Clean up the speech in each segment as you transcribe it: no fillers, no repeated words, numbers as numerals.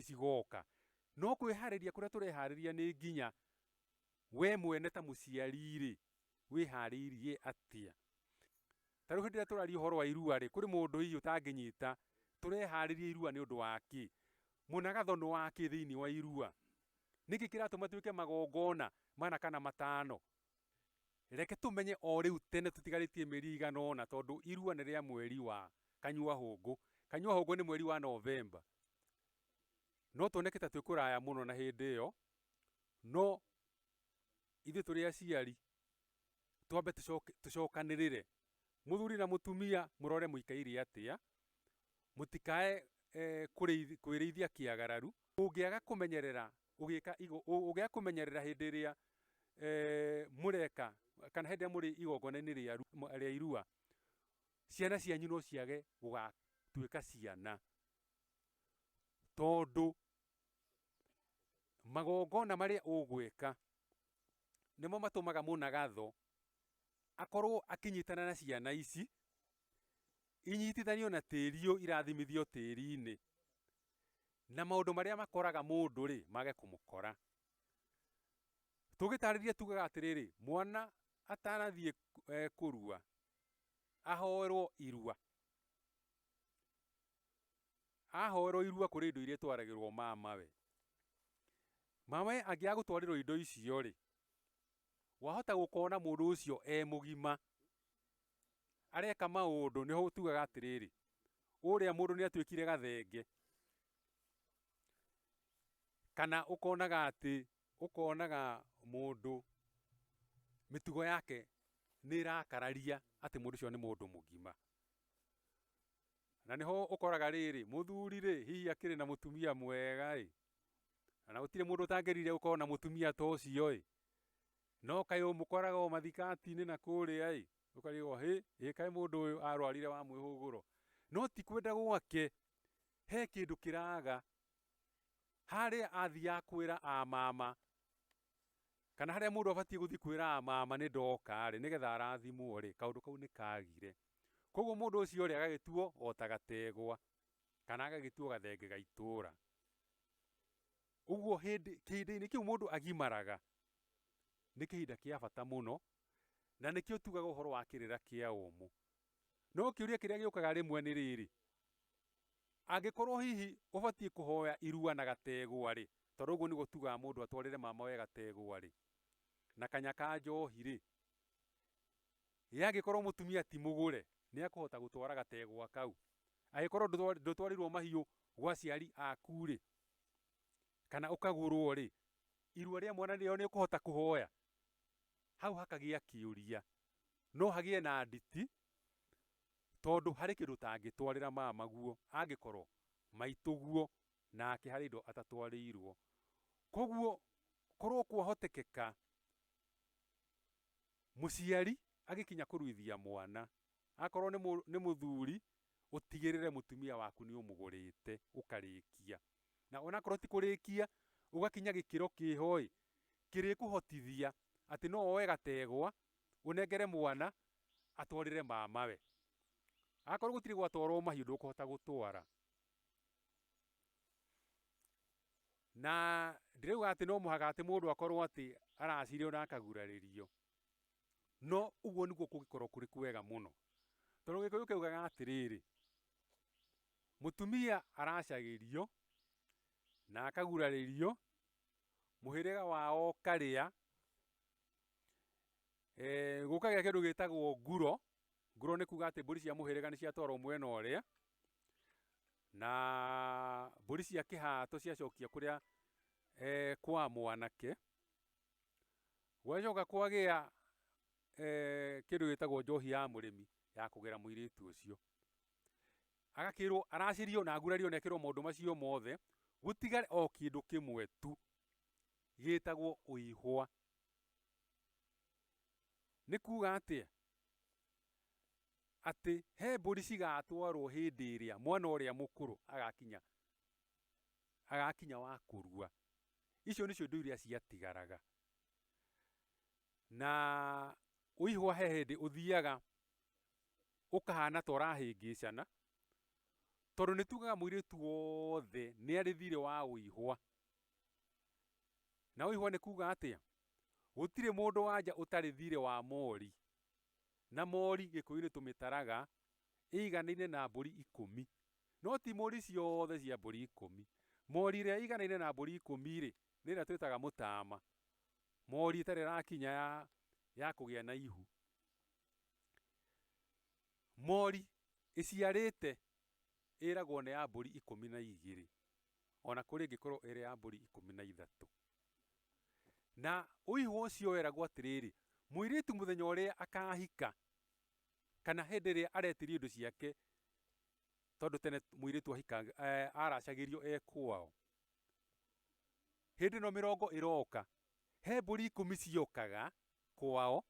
cigoka. No kwĩharĩria kũrĩa tũreharĩria nĩ nginya we mwene ta mũciari-rĩ wĩharĩirie atĩa. Ta rĩu hĩndĩ ĩrĩa tũraria ũhoro wa irua-rĩ, kũrĩ mũndũ hihi ũtangĩnyita tũreharĩria irua nĩ ũndũ wa kĩ? Mũnagatho nĩ wa kĩ thĩinĩ wa irua? Nĩkĩ kĩratũma tuĩke magongona mana kana matano? Reke tũmenye o rĩu tene tũtigarĩtie mĩeri ĩigana ũna, tondũ irua nĩ rĩa mweri wa Kanyua-hũngũ. Kanyua-hũngũ nĩ mweri wa Novemba. No tuoneke ta twĩ kũraya mũno na hĩndĩ ĩyo, no ithuĩ tũrĩ aciari twambe tũcokanĩrĩre. Mũthuri na mũtumia mũrore mũikaire atĩa, mũtikae kwĩrĩithia kĩagararu. Ũngĩaga kũmenyerera ũgĩaga kũmenyerera hĩndĩ ĩrĩa mũreka kana hĩndĩ ĩrĩa mũrĩ igongona-inĩ rĩa irua, ciana cianyu no ciage gũgatuĩka ciana. Tondũ magongona marĩa ũgwĩka nĩmo matũmaga mũnagatho akorwo akĩnyitana na ciana ici, inyitithanio na tĩri ũyũ, irathimithio tĩri-inĩ, na maũndũ marĩa makoraga mũndũ-rĩ mage kũmũkora. Tũgĩtarĩria tugaga atĩrĩrĩ, mwana atanathiĩ kũrua ahoerwo irua. Ahoerwo irua kũrĩ indo iria itwaragĩrwo mamawe. Mamawe angĩaga gũtwarĩrwo indo icio-rĩ, wahota gũkona mũndũ ũcio mũgima areka maũndũ, nĩho tugaga atĩrĩrĩ, ũrĩa mũndũ nĩ atuĩkire gathenge. Kana ũkonaga mũndũ mĩtugo yake nĩ ĩrakararia atĩ mũndũ ũcio nĩ mũndũ mũgima. Na nĩho ũkoraga rĩrĩ, mũthuri-rĩ hihi akĩrĩ na mũtumia mwega-ĩ, na gũtirĩ mũndũ ũtangĩrire gũkorwo na mũtumia ta ũcio-ĩ, no kaĩ ũmũkoraga o mathikati-inĩ na kũrĩa-ĩ, ũkarigwo kaĩ mũndũ ũyũ arwarire wa mwĩhũgũro. No ti kwenda gwake, he kĩndũ kĩraga harĩa athiaga kwĩra amama, kana harĩa mũndũ abatiĩ gũthiĩ kwĩra amama nĩ ndoka-rĩ, nĩgetha arathimwo-rĩ, kaũndũ kau nĩ kagire. Koguo mũndũ ũcio-rĩ agagĩtuo o ta gategwa, kana agagĩtuo gathenge ga itũũra. Ũguo kĩhĩndĩ-inĩ kĩu mũndũ agimaraga nĩ kĩhinda kĩa bata mũno, na nĩkĩo tugaga ũhoro wa kĩrĩra kĩa ũmũ. No kĩũria kĩrĩa gĩũkaga rĩmwe nĩ rĩrĩ, angĩkorwo hihi ũbatiĩ kũhoya irua na gategwa-rĩ, tondũ ũguo nĩguo tugaga mũndũ atwarĩre mamawe gategwa-rĩ, na kanya ka njohi-rĩ, angĩkorwo mũtumia ti mũgũre nĩ ekũhota gũtwara gategwa kau. Angĩkorwo ndũtwarirwo mahiũ gwa aciari aku-rĩ, kana ũkagũrwo-rĩ, irua rĩa mwana rĩo nĩ ũkũhota kũhoya. Hau hakagĩa kĩũria, no hagĩe na nditi, tondũ harĩ kĩndũ ũtangĩtwarĩra mamaguo angĩkorwo maitũguo nake harĩ indo atatwarĩirwo. Koguo korwo kwahotekeka mũciari agĩkinya kũruithia mwana, akorwo nĩ mũthuri, ũtigĩrĩre mũtumia waku nĩ ũmũgũrĩte ũkarĩkia. Na onakorwo ti kũrĩkia, ũgakinya gĩkĩro kĩho-ĩ, kĩrĩkũhotithia atĩ no woe gategwa ũnengere mwana atwarĩre mamawe. Akorwo gũtirĩ gwatwarwo mahiũ ndũkũhota gũtwara. Na ndirauga atĩ no mũhaka atĩ mũndũ akorwo atĩ aracirio na akagurarĩrio, no ũguo nĩguo kũngĩkorwo kũrĩ kwega mũno. Tondũ Gĩkũyũ kĩugaga atĩrĩrĩ, mũtumia aracagĩrio na akagurarĩrio, mũhĩrĩga wao ũkarĩa, gũkagĩa kĩndũ gĩtagwo nguro. Nguro nĩ kuga atĩ mbũri cia mũhĩrĩga nĩ ciatwarwo mwena ũrĩa, na mbũri cia kĩhato ciacokio kũrĩa kwa mwanake. Gwacoka kwagĩa kĩndũ gĩtagwo njohi ya mũrĩmi ya kũgera mũirĩtu ũcio. Agakĩrwo aracirio na agurario na ekĩrwo maũndũ macio mothe, gũtigare o kĩndũ kĩmwe tu gĩtagwo ũihwa. Nĩ kuga atĩa? Atĩ he mbũri cigatwarwo hĩndĩ ĩrĩa mwana ũrĩa mũkũrũ agakinya wa kũrua. Icio nĩcio indo iria ciatigaraga. Na ũihwa he hĩndĩ ũthiaga ũkahana ta ũrahĩngĩcana, tondu nĩ tugaga mũirĩtu wothe nĩ arĩ thirĩ wa ũihwa. Na ũihwa nĩ kuga atĩa? Gũtirĩ mũndũ wanja ũtarĩ thirĩ wa mori. Na mori gĩkũyũ-inĩ tũmĩtaraga ĩiganaine na mbũri 10. No ti mori ciothe cia mbũri 10. Mori ĩrĩa ĩiganaine na mbũri 10 rĩ, nĩ ĩrĩa twĩtaga mũtama. Mori ĩtarĩ ĩrakinya ya kũgĩa na ihu. Mori ĩciarĩte ĩragwo nĩ ya mbũri 12, ona kũrĩ ĩngĩkorwo ĩrĩ ya mbũri 13. Na ũihwa ũcio weragwo atĩrĩrĩ, mũirĩtu mũthenya ũrĩa akahika, kana hĩndĩ ĩrĩa aretirio indo ciake, tondũ tene mũirĩtu aracagĩrio kwao, hĩndĩ ĩno mĩrongo ĩroka, he mbũri 10 ciokaga kwao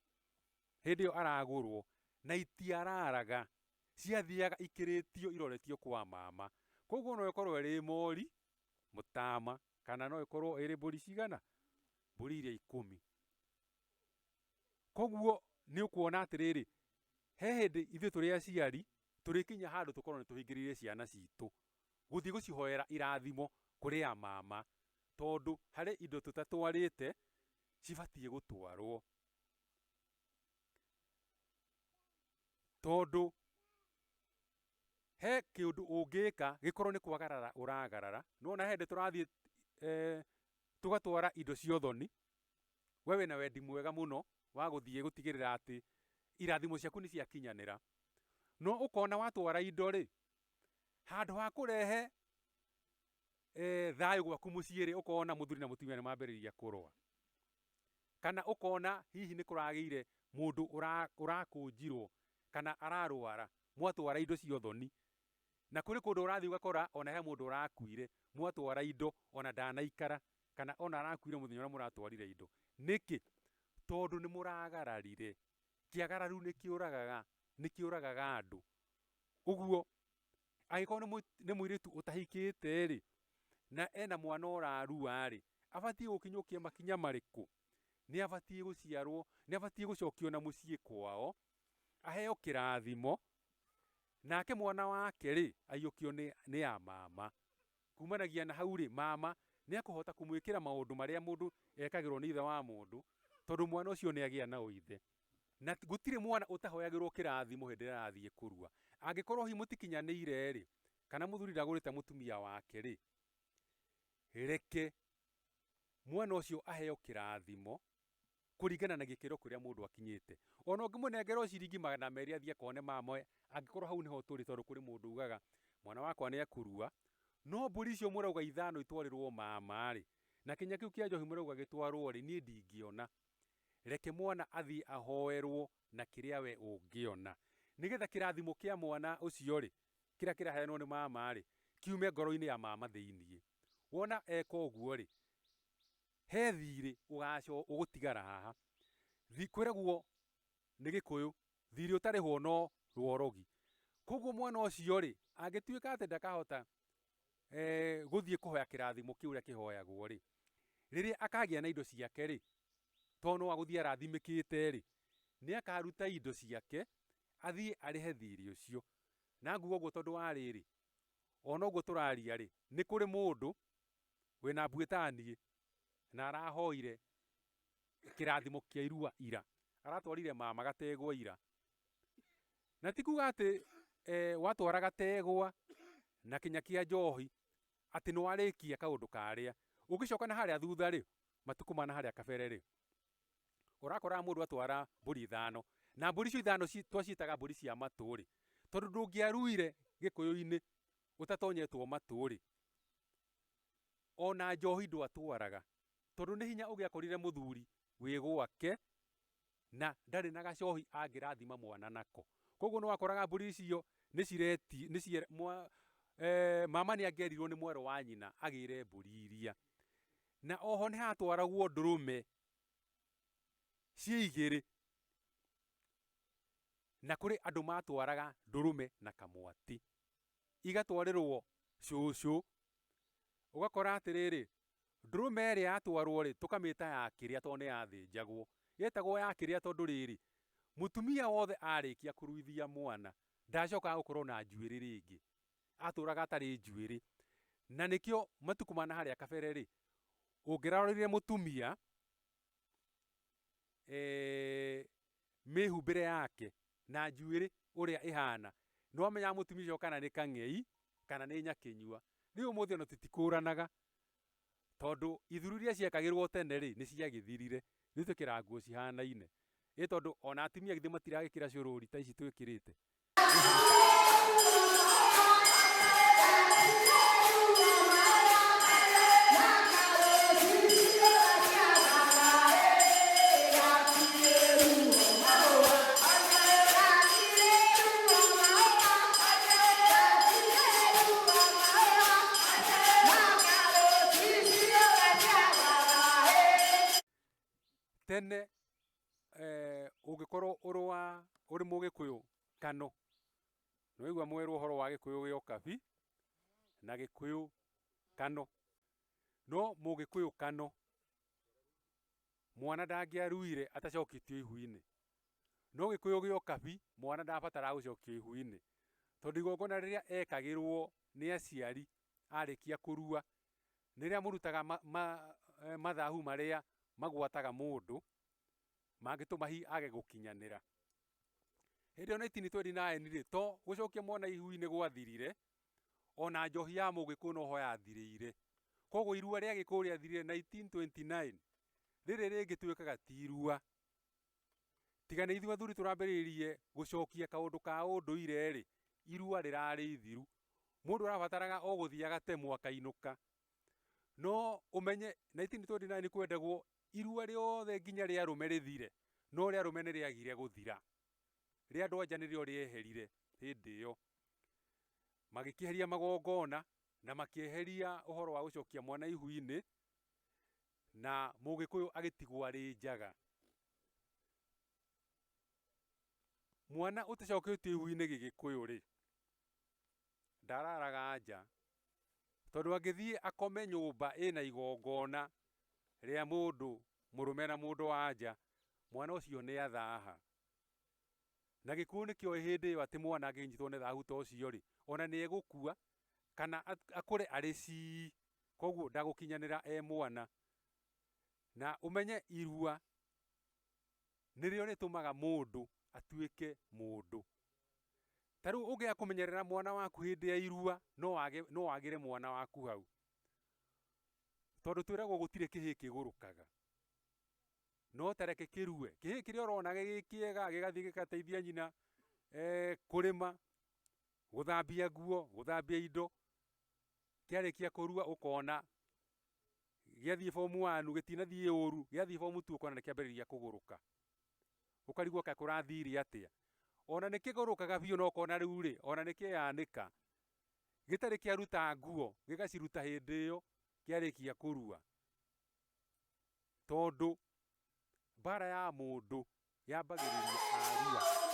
hĩndĩ ĩyo aragũrwo, na itiararaga, ciathiaga ikĩrĩtio iroretio kwa mama. Koguo no ĩkorwo ĩrĩ mori, mũtama, kana no ĩkorwo ĩrĩ mbũri cigana? Mbũri iria 10. Koguo nĩ ũkuona atĩrĩrĩ, he hĩndĩ ithuĩ tũrĩ aciari tũrĩkinya handũ tũkorwo nĩ tũhingĩrĩire ciana citũ gũthiĩ gũcihoera irathimo kũrĩ a mama, tondũ harĩ indo tũtatwarĩte cibatiĩ gũtwarwo. Tondũ he kĩũndũ ũngĩka gĩkorwo nĩ kwagarara ũragarara, nona he hĩndĩ tũrathiĩ tũgatwara indo cia ũthoni, we wĩna wendi mwega mũno wa gũthiĩ gũtigĩrĩra atĩ irathimo ciaku nĩ ciakinyanĩra. No ũkona watwara indo rĩ, handũ ha kũrehe thayũ gwaku mũciĩ rĩ, ũkona mũthuri na mũtumia nĩ mambĩrĩria kũrũa. Kana ũkona hihi nĩ kũragĩire mũndũ ũrakũnjirwo kana ararwara, mwatwara indo cia ũthoni. Na kũrĩ kũndũ ũrathiĩ ũgakora ona he mũndũ ũrakuire, mwatwara indo ona ndanaikara, kana ona arakuire mũthenya ũrĩa mũratwarire indo. Nĩkĩ? Tondũ nĩ mũragararire. Kĩagararu nĩ kĩũragaga andũ. Ũguo angĩkorwo nĩ mũirĩtu ũtahikĩte rĩ, na ena mwana ũrarua rĩ, abatiĩ gũkinyũkia makinya marĩkũ? Nĩ abatiĩ gũciarwo, nĩ abatiĩ gũcokio na mũciĩ kwao, aheo kĩrathimo, nake mwana wake rĩ, aiyũkio nĩ a mama. Kumanagia na hau rĩ, mama nĩ akũhota kũmwĩkĩra maũndũ marĩa mũndũ ekagĩrwo nĩ ithe wa mũndũ, tondũ mwana ũcio nĩ agĩa na ũithe. Na gũtirĩ mwana ũtahoyagĩrwo kĩrathimo hĩndĩ ĩrĩa arathiĩ kũrua. Angĩkorwo hihi mũtikinyanĩire rĩ, kana mũthuri ndagũrĩte mũtumia wake rĩ, reke mwana ũcio aheo kĩrathimo kũringana na gĩkĩro kĩrĩa mũndũ akinyĩte. Ona ũngĩmũnengerwo ciringi 200 athiĩ akone mama, angĩkorwo hau nĩho tũrĩ, tondũ kũrĩ mũndũ ugaga mwana wakwa nĩ akũrua, no mbũri icio mũrauga 5 itwarĩrwo mama rĩ, na kinya kĩu kĩa njohi mũrauga gĩtwarwo rĩ, niĩ ndingĩona. Reke mwana athiĩ ahoerwo na kĩrĩa we ũngĩona, nĩgetha kĩrathimo kĩa mwana ũcio rĩ, kĩrĩa kĩraheanwo nĩ mama rĩ, kiume ngoro-inĩ ya mama thĩiniĩ. Wona eka ũguo rĩ, he thirĩ ũgũtigara haha. Kwĩragwo nĩ Gĩkũyũ, thirĩ ũtarĩhwo no rworogi. Koguo mwana ũcio rĩ, angĩtuĩka atĩ ndakahota gũthiĩ kũhoya kĩrathimo kĩu ũrĩa kĩhoyagwo rĩ, rĩrĩa akagĩa na indo ciake rĩ, tondũ no agũthiĩ arathimĩkĩte rĩ, nĩ akaruta indo ciake athiĩ arĩhe thirĩ ũcio. Na nguga ũguo tondũ wa rĩrĩ, ona ũguo tũraria rĩ, nĩ kũrĩ mũndũ wĩna mbuĩ ta niĩ na arahoire kĩrathimo kĩa irua ira, aratwarire mama gategwa ira. Na ti kuga atĩ watwara gategwa na kinya kĩa njohi atĩ nĩ warĩkia kaũndũ karĩa. Ũngĩcoka na harĩa thutha rĩ, matukũ mana harĩa kabere rĩ, ũrakoraga mũndũ atwara mbũri 5, na mbũri icio 5 twaciĩtaga mbũri cia matũ rĩ, tondũ ndũngĩaruire Gĩkũyũ-inĩ ũtatonyetwo matũ rĩ, ona njohi ndwatwaraga, tondũ nĩ hinya ũgĩakorire mũthuri wĩ gwake na ndarĩ na gacohi angĩrathima mwana nako. Koguo nĩ wakoraga mbũri icio mama nĩ angĩerirwo nĩ mwarĩ wa nyina agĩre mbũri iria. Na oho nĩ hatwaragwo ndũrũme ciĩ 2, na kũrĩ andũ matwaraga ndũrũme na kamwatĩ, igatwarĩrwo cũcũ. Ũgakora atĩrĩrĩ, ndũrũme ĩrĩa yatwarwo rĩ, tũkamĩta ya kĩrĩa tondũ nĩ yathĩnjagwo. Yetagwo ya kĩrĩa tondũ rĩrĩ, mũtumia wothe arĩkia kũruithia mwana ndacokaga gũkorwo na njuĩrĩ rĩngĩ. atũraga atarĩ njuĩrĩ. Na nĩkĩo matuko mana harĩa kabere rĩ, ũngĩrorire mũtumia mĩhumbĩre yake na njuĩrĩ ũrĩa ĩhana, nĩwamenyaga mũtumia ũcio kana nĩ kang'ei kana nĩ nyakĩnyua. Rĩu ũmũthĩ ona tũtikũranaga, tondũ ithuru iria ciekagĩrwo tene rĩ, nĩciagĩthirire, rĩu twĩkĩraga nguo cihanaine. Ĩ tondũ ona atumia githĩ matiragĩkĩra cũrũri ta ici twĩkĩrĩte. Tene ũngĩkorwo ũrĩ mũgĩkũyũ kano, nĩwaigua mwerwo ũhoro wa gĩkũyũ gĩa ũkabi na gĩkũyũ kano. No mũgĩkũyũ kano, mwana ndangĩaruire atacoketio ihu-inĩ. No gĩkũyũ gĩa ũkabi, mwana ndabataraga gũcokio ihu-inĩ, tondũ igongona rĩrĩa ekagĩrwo nĩ aciari arĩkia kũrua, nĩrĩrĩa mũrutaga mathahu marĩa magwataga mũndũ mangĩtũma hihi age gũkinyanĩra. Hĩndĩ ĩyo 1929 rĩ, to gũcokia mwana ihu-inĩ gwathirire, ona njohi ya mũgĩkũyũ noho yathirĩire. Koguo irua rĩa gĩkũyũ rĩathirire 1929, rĩrĩ rĩngĩ twĩkaga ti irua. Tiga nĩ ithuĩ athuri tũrambĩrĩirie gũcokia kaũndũ ka ũndũire rĩ, irua rĩrarĩ ithiru. Mũndũ arabataraga o gũthiĩ agatemwo akainũka. No ũmenye 1929 kwendagwo irua rĩothe nginya rĩa arũme rĩthire, no rĩa arũme nĩrĩagire gũthira. Rĩa andũ anja nĩrĩo rĩeherire hĩndĩ ĩyo. Magĩkĩeheria magongona na makĩeheria ũhoro wa gũcokia mwana ihu-inĩ, na mũgĩkũyũ agĩtigwo arĩ njaga. Mwana ũtacoketio ihu-inĩ gĩgĩkũyũ rĩ, ndararaga nja, tondũ angĩthiĩ akome nyũmba ĩna igongona rĩa mũndũ mũrũme na mũndũ wa nja, mwana ũcio nĩ athaha. Na gĩkũyũ nĩkĩoĩ hĩndĩ ĩyo atĩ mwana angĩnyitwo nĩ thahu ta ũcio rĩ, ona nĩ egũkua kana akũre arĩ cii, koguo ndagũkinyanĩra e mwana. Na ũmenye irua nĩrĩo rĩtũmaga mũndũ atuĩke mũndũ. Ta rĩu ũngĩaga kũmenyerera mwana waku hĩndĩ ya irua, no wagĩre mwana waku hau. Tondũ twĩragwo gũtirĩ kĩhĩĩ kĩgũrũkaga, no ta reke kĩrue. Kĩhĩĩ kĩrĩa ũrona gĩ kĩega gĩgathiĩ gĩgateithia nyina kũrĩma, gũthambia nguo, gũthambia indo, kĩarĩkia kũrua ũkona gĩathiĩ form 1 gĩtinathiĩ ũru, gĩathiĩ form 2 ũkona nĩkĩambĩrĩria kũgũrũka. Ũkarigwo kaĩ kũrathire atĩa. Ona nĩkĩgũrũkaga biũ na ũkona rĩu rĩ, ona nĩkĩyanĩka. Gĩtarĩ kĩaruta nguo, gĩgaciruta hĩndĩ ĩyo kĩarĩkia kũrua. Tondũ mbara ya mũndũ yambagĩrĩria arua.